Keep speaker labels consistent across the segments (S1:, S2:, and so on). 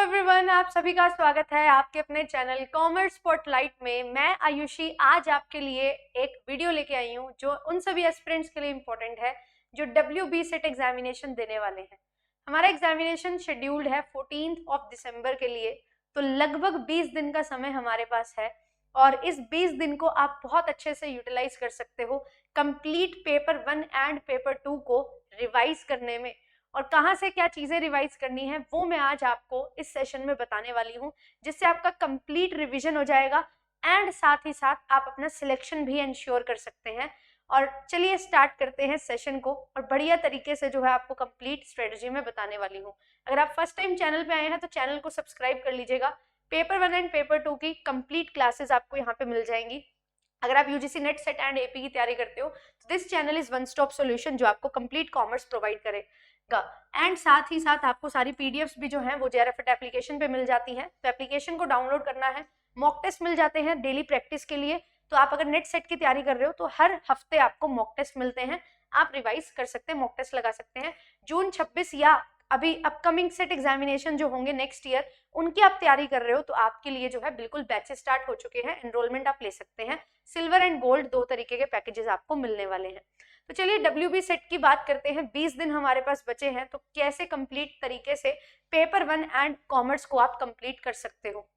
S1: Everyone, आप सभी का स्वागत है आपके अपने चैनल कॉमर्स स्पॉटलाइट में। मैं आयुषी आज आपके लिए एक वीडियो लेके आई हूँ जो उन सभी एस्पिरेंट्स के लिए इम्पोर्टेंट है जो WB सेट एग्जामिनेशन देने वाले हैं। हमारा एग्जामिनेशन शेड्यूल्ड है 14 दिसंबर के लिए, तो लगभग 20 दिन का समय हमारे पास है और इस 20 दिन को आप बहुत अच्छे से यूटिलाइज कर सकते हो कंप्लीट पेपर 1 एंड पेपर 2 को रिवाइज करने में। और कहाँ से क्या चीजें रिवाइज करनी है वो मैं आज आपको इस सेशन में बताने वाली हूँ, जिससे आपका कंप्लीट रिवीजन हो जाएगा एंड साथ ही साथ आप अपना सिलेक्शन भी इंश्योर कर सकते हैं। और चलिए स्टार्ट करते हैं सेशन को और बढ़िया तरीके से जो है आपको कंप्लीट स्ट्रेटजी में बताने वाली हूँ। अगर आप फर्स्ट टाइम चैनल पे आए हैं तो चैनल को सब्सक्राइब कर लीजिएगा। पेपर 1 एंड पेपर 2 की कंप्लीट क्लासेस आपको यहाँ पे मिल जाएंगी। अगर आप UGC net set and AP की तैयारी करते हो तो this channel is one stop solution जो आपको कंप्लीट कॉमर्स प्रोवाइड करेगा। एंड साथ ही साथ आपको सारी पीडीएफ्स भी जो है वो JRFIT एप्लीकेशन पे मिल जाती हैं, तो एप्लीकेशन को डाउनलोड करना है। मॉक टेस्ट मिल जाते हैं डेली प्रैक्टिस के लिए, तो आप अगर नेट सेट की तैयारी कर रहे हो तो हर हफ्ते आपको मॉक टेस्ट मिलते हैं, आप रिवाइज कर सकते हैं, मॉक टेस्ट लगा सकते हैं। जून 26 या अभी अपकमिंग सेट एग्जामिनेशन जो होंगे नेक्स्ट ईयर उनकी आप तैयारी कर रहे हो तो आपके लिए जो है बिल्कुल बैचेस स्टार्ट हो चुके हैं, एनरोलमेंट आप ले सकते हैं। सिल्वर एंड गोल्ड दो तरीके के पैकेजेस आपको मिलने वाले हैं। तो चलिए WB सेट की बात करते हैं। 20 दिन हमारे पास बचे हैं, तो कैसे कंप्लीट तरीके से पेपर 1 एंड कॉमर्स को आप कंप्लीट कर सकते हो।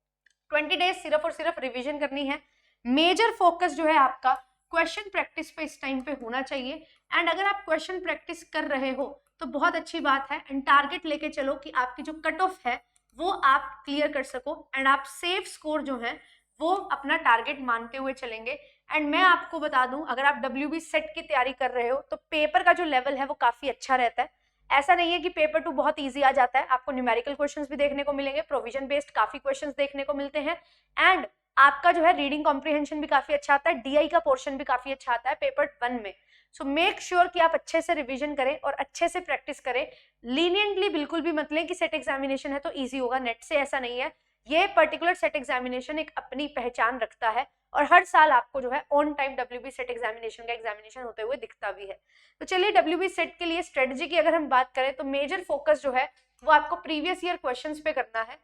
S1: 20 डेज सिर्फ और सिर्फ रिवीजन करनी है। मेजर फोकस जो है आपका क्वेश्चन प्रैक्टिस पे इस टाइम पे होना चाहिए। एंड अगर आप क्वेश्चन प्रैक्टिस कर रहे हो तो बहुत अच्छी बात है, एंड टारगेट लेके चलो कि आपकी जो कट ऑफ है वो आप क्लियर कर सको एंड आप सेफ स्कोर जो है वो अपना टारगेट मानते हुए चलेंगे। एंड मैं आपको बता दूं, अगर आप WB सेट की तैयारी कर रहे हो तो पेपर का जो लेवल है वो काफी अच्छा रहता है। ऐसा नहीं है कि पेपर 2 बहुत इजी आ जाता है, आपको न्यूमेरिकल क्वेश्चंस भी देखने को मिलेंगे, प्रोविजन बेस्ड काफी क्वेश्चंस देखने को मिलते हैं एंड आपका जो है रीडिंग कॉम्प्रिहेंशन भी काफी अच्छा आता है, DI का पोर्शन भी काफी अच्छा आता है पेपर 1 में। सो मेक श्योर कि आप अच्छे से रिवीजन करें और अच्छे से प्रैक्टिस करें। लीनियंटली बिल्कुल भी मत लें कि सेट एग्जामिनेशन है तो इजी होगा, नेट से ऐसा नहीं है। ये पर्टिकुलर सेट एग्जामिनेशन एक अपनी पहचान रखता है और हर साल आपको जो है on time WB set examination का एग्जामिनेशन होते हुए दिखता भी है। तो चलिए WB सेट के लिए स्ट्रेटजी की अगर हम बात करें तो मेजर फोकस जो है वो आपको प्रीवियस ईयर क्वेश्चंस पे करना है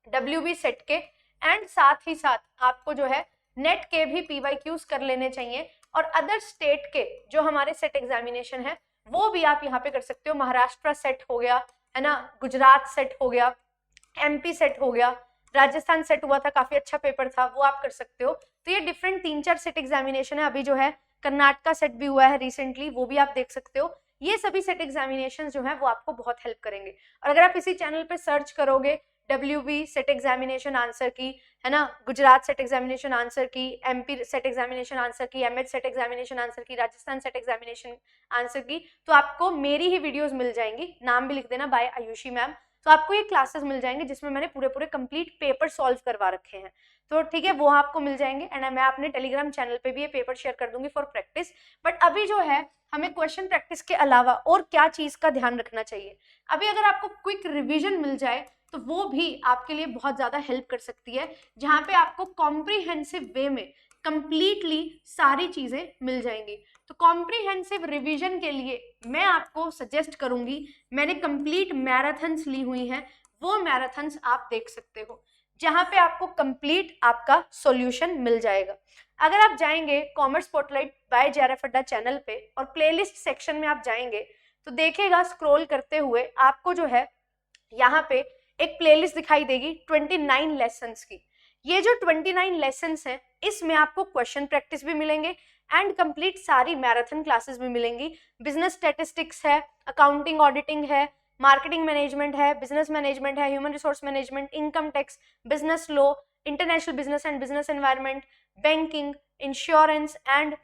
S1: WB सेट के, एंड साथ ही साथ आपको जो है नेट के भी PYQs कर लेने चाहिए और अदर स्टेट के जो हमारे सेट एग्जामिनेशन है वो भी आप यहाँ पे कर सकते हो। महाराष्ट्र सेट हो गया है ना, गुजरात सेट हो गया, MP सेट हो गया, राजस्थान सेट हुआ था, काफी अच्छा पेपर था, वो आप कर सकते हो। तो ये डिफरेंट 3-4 सेट एग्जामिनेशन है। अभी जो है कर्नाटका सेट भी हुआ है रिसेंटली, वो भी आप देख सकते हो। ये सभी सेट एग्जामिनेशन जो है वो आपको बहुत हेल्प करेंगे। और अगर आप इसी चैनल पे सर्च करोगे WB सेट एग्जामिनेशन आंसर की, है ना, गुजरात सेट एग्जामिनेशन आंसर की, MP सेट एग्जामिनेशन आंसर की, MH सेट एग्जामिनेशन आंसर की, राजस्थान सेट एग्जामिनेशन आंसर की, तो आपको मेरी ही वीडियोस मिल जाएंगी। नाम भी लिख देना, बाय आयुषी मैम। तो आपको ये क्लासेस मिल जाएंगे जिसमें मैंने पूरे कंप्लीट पेपर सॉल्व करवा रखे हैं, तो ठीक है वो आपको मिल जाएंगे। एंड मैं अपने टेलीग्राम चैनल पे भी ये पेपर शेयर कर दूंगी फॉर प्रैक्टिस। बट अभी जो है हमें क्वेश्चन प्रैक्टिस के अलावा और क्या चीज का ध्यान रखना चाहिए। अभी अगर आपको क्विक रिविजन मिल जाए तो वो भी आपके लिए बहुत ज्यादा हेल्प कर सकती है, जहां पे आपको कॉम्प्रिहेंसिव वे में कंप्लीटली सारी चीजें मिल जाएंगी। तो कॉम्प्रिहेंसिव रिवीजन के लिए मैं आपको सजेस्ट करूंगी, मैंने कंप्लीट मैराथन्स ली हुई हैं, वो मैराथन्स आप देख सकते हो जहां पे आपको कंप्लीट आपका सॉल्यूशन मिल जाएगा। अगर आप जाएंगे कॉमर्स स्पॉटलाइट बाय JRF अड्डा चैनल पे और प्लेलिस्ट सेक्शन में आप जाएंगे तो देखिएगा स्क्रॉल करते हुए आपको जो है यहाँ पे एक प्लेलिस्ट दिखाई देगी 29 लेसन्स की। ये जो 29 लेसन्स हैं इसमें आपको क्वेश्चन प्रैक्टिस भी मिलेंगे एंड कंप्लीट सारी मैराथन क्लासेस भी मिलेंगी। बिजनेस स्टैटिस्टिक्स है, अकाउंटिंग ऑडिटिंग है, मार्केटिंग मैनेजमेंट है, बिजनेस मैनेजमेंट है, human resource management, income tax, business law, international business and business environment, banking, insurance and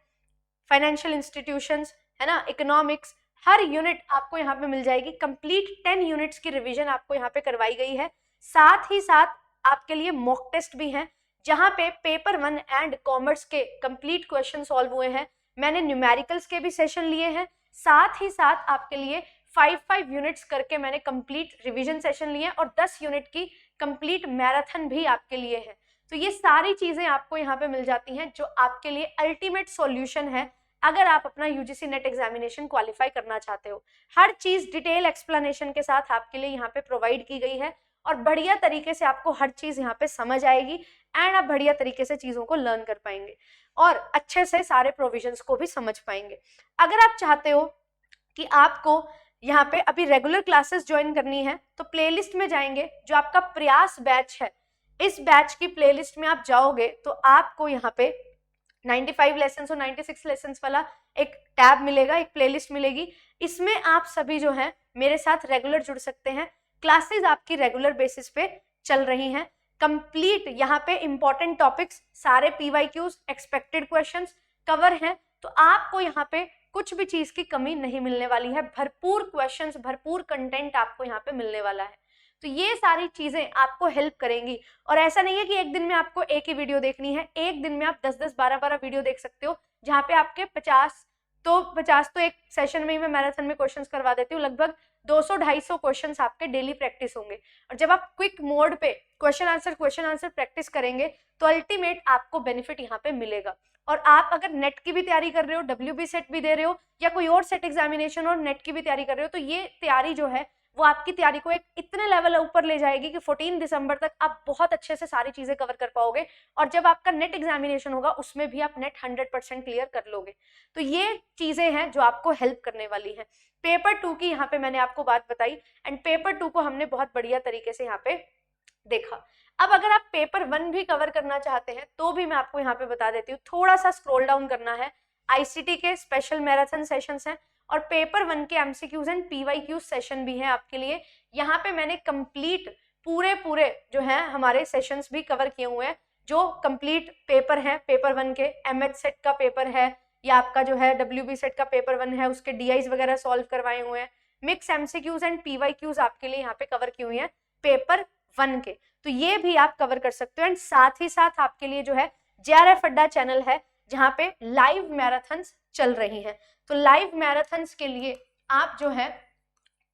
S1: financial institutions, है ना, इकोनॉमिक्स। हर यूनिट आपको यहाँ पे मिल जाएगी। कंप्लीट 10 यूनिट्स की रिवीजन आपको यहाँ पे करवाई गई है। साथ ही साथ आपके लिए मॉक टेस्ट भी हैं जहाँ पे पेपर 1 एंड कॉमर्स के कंप्लीट क्वेश्चन सॉल्व हुए हैं। मैंने न्यूमेरिकल्स के भी सेशन लिए हैं, साथ ही साथ आपके लिए 5 यूनिट्स करके मैंने कंप्लीट रिवीजन सेशन लिए और 10 यूनिट की कंप्लीट मैराथन भी आपके लिए है। तो ये सारी चीजें आपको यहाँ पे मिल जाती हैं जो आपके लिए अल्टीमेट सॉल्यूशन है अगर आप अपना UGC नेट एग्जामिनेशन क्वालिफाई करना चाहते हो। हर चीज डिटेल एक्सप्लेनेशन के साथ आपके लिए यहाँ पे प्रोवाइड की गई है और बढ़िया तरीके से आपको हर चीज यहाँ पे समझ आएगी एंड आप बढ़िया तरीके से चीजों को लर्न कर पाएंगे और अच्छे से सारे प्रोविजंस को भी समझ पाएंगे। अगर आप चाहते हो कि आपको यहाँ पे अभी रेगुलर क्लासेस ज्वाइन करनी है तो प्लेलिस्ट में जाएंगे, जो आपका प्रयास बैच है, इस बैच की प्लेलिस्ट में आप जाओगे तो आपको यहाँ पे 95 लेसन और 96 लेसन वाला एक टैब मिलेगा, एक प्लेलिस्ट मिलेगी। इसमें आप सभी जो है मेरे साथ रेगुलर जुड़ सकते हैं। क्लासेस आपकी रेगुलर बेसिस पे चल रही हैं। कंप्लीट यहाँ पे इंपॉर्टेंट टॉपिक्स, सारे पीवाईक्यूज, एक्सपेक्टेड क्वेश्चंस कवर हैं, तो आपको यहाँ पे कुछ भी चीज की कमी नहीं मिलने वाली है। भरपूर क्वेश्चंस, भरपूर कंटेंट आपको यहाँ पे मिलने वाला है। तो ये सारी चीजें आपको हेल्प करेंगी। और ऐसा नहीं है कि एक दिन में आपको एक ही वीडियो देखनी है, एक दिन में आप 10-10, 12-12 वीडियो देख सकते हो, जहाँ पे आपके 50 तो एक सेशन में ही मैं मैराथन में क्वेश्चंस करवा देती हूँ, लगभग 200-250 क्वेश्चंस आपके डेली प्रैक्टिस होंगे। और जब आप क्विक मोड पे क्वेश्चन आंसर प्रैक्टिस करेंगे तो अल्टीमेट आपको बेनिफिट यहाँ पे मिलेगा। और आप अगर नेट की भी तैयारी कर रहे हो, WB सेट भी दे रहे हो, या कोई और सेट एग्जामिनेशन और नेट की भी तैयारी कर रहे हो, तो ये तैयारी जो है वो आपकी तैयारी को एक इतने लेवल ऊपर ले जाएगी कि 14 दिसंबर तक आप बहुत अच्छे से सारी चीजें कवर कर पाओगे। और जब आपका नेट एग्जामिनेशन होगा उसमें भी आप नेट 100% क्लियर कर लोगे। तो ये चीजें हैं जो आपको हेल्प करने वाली है। पेपर 2 की यहाँ पे मैंने आपको बात बताई एंड पेपर 2 को हमने बहुत बढ़िया तरीके से यहाँ पे देखा। अब अगर आप पेपर 1 भी कवर करना चाहते हैं तो भी मैं आपको यहाँ पे बता देती हूँ, थोड़ा सा स्क्रॉल डाउन करना है। ICT के स्पेशल मैराथन सेशंस हैं और पेपर 1 के MCQs एंड PYQ सेशन भी हैं आपके लिए। यहाँ पे मैंने कंप्लीट पूरे जो हैं हमारे सेशंस भी कवर किए हुए हैं। जो कंप्लीट पेपर हैं पेपर 1 के, MH सेट का पेपर है या आपका जो है WB सेट का पेपर 1 है, उसके DIs वगैरह सॉल्व करवाए हुए हैं। मिक्स MCQs एंड PYQs आपके लिए यहाँ पे कवर की हुई हैं पेपर 1 के, तो ये भी आप कवर कर सकते हो। एंड साथ ही साथ आपके लिए जो है JRF अड्डा चैनल है जहाँ पे लाइव मैराथन्स चल रही हैं। तो लाइव मैराथन्स के लिए आप जो है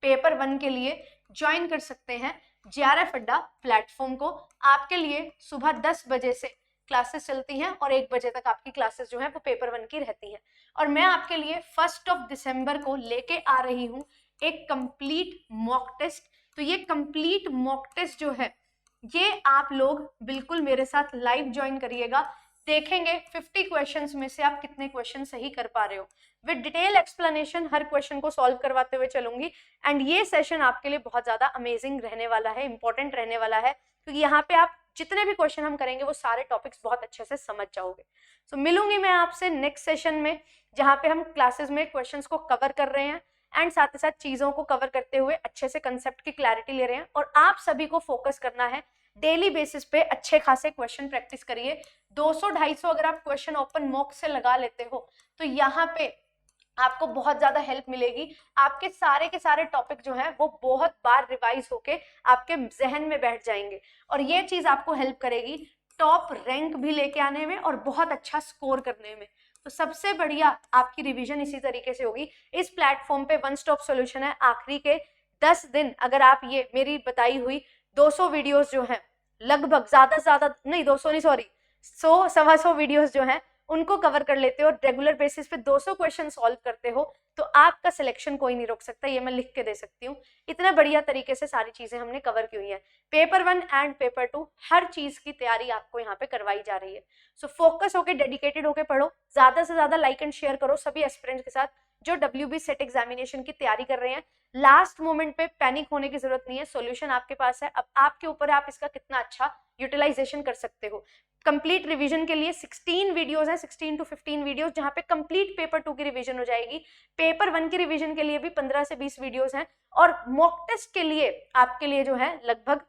S1: पेपर 1 के लिए ज्वाइन कर सकते हैं JRF अड्डा प्लेटफॉर्म को। आपके लिए सुबह 10 बजे से क्लासेस चलती हैं और 1 बजे तक आपकी क्लासेस जो है वो पेपर 1 की रहती हैं। और मैं आपके लिए 1 दिसंबर को लेके आ रही हूँ एक कंप्लीट मॉक टेस्ट। तो ये कंप्लीट मॉक टेस्ट जो है ये आप लोग बिल्कुल मेरे साथ लाइव ज्वाइन करिएगा। देखेंगे 50 क्वेश्चंस में से आप कितने क्वेश्चन सही कर पा रहे हो। With detail explanation her question को सॉल्व करवाते हुए चलूंगी। एंड ये सेशन आपके लिए बहुत ज्यादा अमेजिंग रहने वाला है, इंपॉर्टेंट रहने वाला है, क्योंकि यहाँ पे आप जितने भी क्वेश्चन हम करेंगे वो सारे टॉपिक्स बहुत अच्छे से समझ जाओगे। सो मिलूंगी मैं आपसे नेक्स्ट सेशन में, जहाँ पे हम क्लासेस में क्वेश्चंस को कवर कर रहे हैं एंड साथ ही साथ चीजों को कवर करते हुए अच्छे से कंसेप्ट की क्लैरिटी ले रहे हैं। और आप सभी को फोकस करना है डेली बेसिस पे अच्छे खासे क्वेश्चन प्रैक्टिस करिए। 200-250 अगर आप क्वेश्चन ओपन मॉक से लगा लेते हो तो यहाँ पे आपको बहुत ज्यादा हेल्प मिलेगी। आपके सारे के सारे टॉपिक जो हैं वो बहुत बार रिवाइज होके आपके जहन में बैठ जाएंगे और ये चीज आपको हेल्प करेगी टॉप रैंक भी लेके आने में और बहुत अच्छा स्कोर करने में। तो सबसे बढ़िया आपकी रिवीजन इसी तरीके से होगी। इस प्लेटफॉर्म पे वन स्टॉप सॉल्यूशन है। आखिरी के 10 दिन अगर आप ये मेरी बताई हुई 200 वीडियोस जो हैं, लगभग ज्यादा नहीं 200 नहीं सॉरी 100-125 वीडियोस जो हैं उनको कवर कर लेते हो, रेगुलर बेसिस पे 200 क्वेश्चन सॉल्व करते हो, तो आपका सिलेक्शन कोई नहीं रोक सकता। ये मैं लिख के दे सकती हूँ। इतना बढ़िया तरीके से सारी चीजें हमने कवर की हुई है। पेपर 1 एंड पेपर 2 हर चीज की तैयारी आपको यहाँ पे करवाई जा रही है। सो फोकस होके, डेडिकेटेड होके पढ़ो, ज्यादा से ज्यादा लाइक एंड शेयर करो सभी एस्पिरेंट्स के साथ जो WB सेट एग्जामिनेशन की तैयारी कर रहे हैं। लास्ट मोमेंट पे पैनिक होने की जरूरत नहीं है, सॉल्यूशन आपके पास है। अब आपके ऊपर है आप इसका कितना अच्छा यूटिलाइजेशन कर सकते हो। कंप्लीट रिवीजन के लिए 16 वीडियोस हैं, 16 to 15 वीडियोस, जहां पे कंप्लीट पेपर 2 की रिवीजन हो जाएगी। पेपर 1 की रिवीजन के लिए भी 15 से 20 वीडियोस हैं और मॉक टेस्ट के लिए आपके लिए जो है लगभग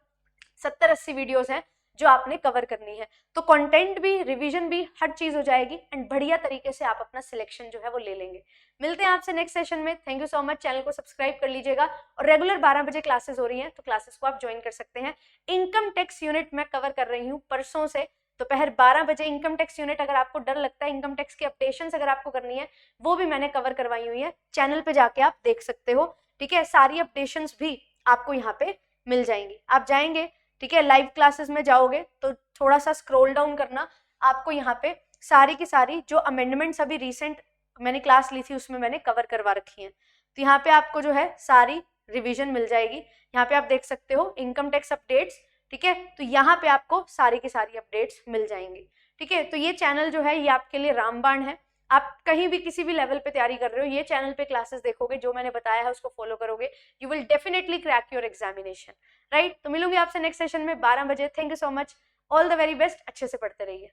S1: 70-80 वीडियोस हैं जो आपने कवर करनी है। तो कंटेंट भी, रिवीजन भी, हर चीज हो जाएगी एंड बढ़िया तरीके से आप अपना सिलेक्शन जो है वो ले लेंगे। मिलते हैं आपसे नेक्स्ट सेशन में। Thank you so much. Channel को सब्सक्राइब कर लीजिएगा और रेगुलर 12 बजे क्लासेस हो रही हैं तो क्लासेस को आप ज्वाइन कर सकते हैं। इनकम टैक्स यूनिट मैं कवर कर रही हूँ परसों से दोपहर 12 बजे। इनकम टैक्स यूनिट अगर आपको डर लगता है, इनकम टैक्स की अपडेशंस अगर आपको करनी है, वो भी मैंने कवर करवाई हुई है। चैनल पे जाके आप देख सकते हो, ठीक है। सारी अपडेशंस भी आपको यहाँ पे मिल जाएंगी। आप जाएंगे, ठीक है, लाइव क्लासेस में जाओगे तो थोड़ा सा स्क्रॉल डाउन करना, आपको यहाँ पे सारी की सारी जो अमेंडमेंट्स अभी रिसेंट मैंने क्लास ली थी उसमें मैंने कवर करवा रखी हैं। तो यहाँ पे आपको जो है सारी रिवीजन मिल जाएगी। यहाँ पे आप देख सकते हो इनकम टैक्स अपडेट्स, ठीक है, तो यहाँ पे आपको सारी की सारी अपडेट्स मिल जाएंगी, ठीक है। तो ये चैनल जो है ये आपके लिए रामबाण है। आप कहीं भी किसी भी लेवल पे तैयारी कर रहे हो, ये चैनल पे क्लासेस देखोगे, जो मैंने बताया है उसको फॉलो करोगे, you will definitely crack your examination, right. तो मिलूंगी आपसे नेक्स्ट सेशन में 12 बजे। Thank you so much, all the very best, अच्छे से पढ़ते रहिए।